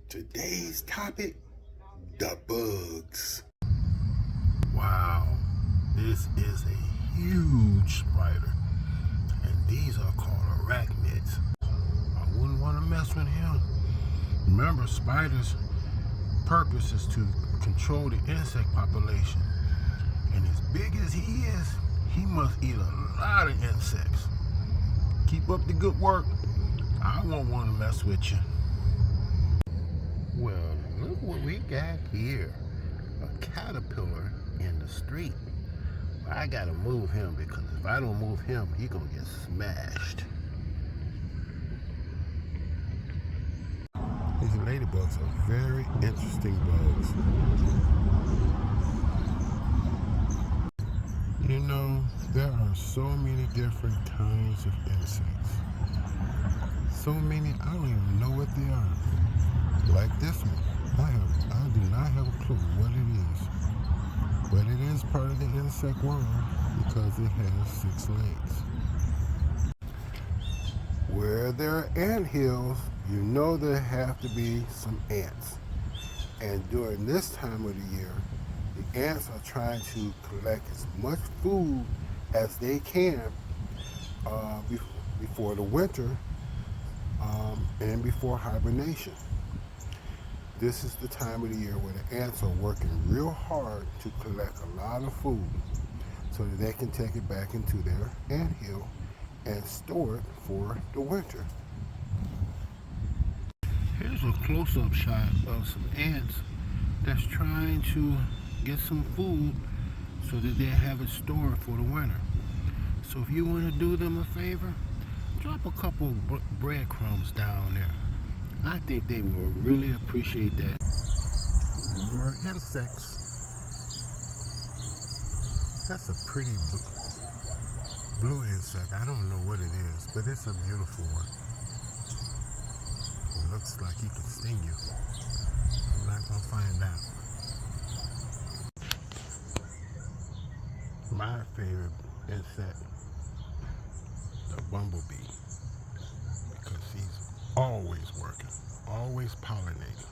Today's topic, the bugs. Wow, this is a huge spider, and these are called arachnids. I wouldn't want to mess with him. Remember, spiders' purpose is to control the insect population, and as big as he is, he must eat a lot of insects. Keep up the good work. I won't want to mess with you. Well, look what we got here. A caterpillar in the street. I gotta move him because if I don't move him, he gonna get smashed. These ladybugs are very interesting bugs. You know, there are so many different kinds of insects. So many, I don't even know what they are. Like this one, I do not have a clue what it is, but it is part of the insect world because it has 6 legs. Where there are ant hills, you know there have to be some ants. And during this time of the year, the ants are trying to collect as much food as they can before the winter and before hibernation. This is the time of the year where the ants are working real hard to collect a lot of food so that they can take it back into their ant hill and store it for the winter. Here's a close-up shot of some ants that's trying to get some food so that they have it stored for the winter. So if you want to do them a favor, drop a couple breadcrumbs down there. I think they will really appreciate that. More insects. That's a pretty blue insect. I don't know what it is, but it's a beautiful one. It looks like he can sting you. I'm not gonna find out. My favorite insect, the bumblebee, because he's always working, always pollinating.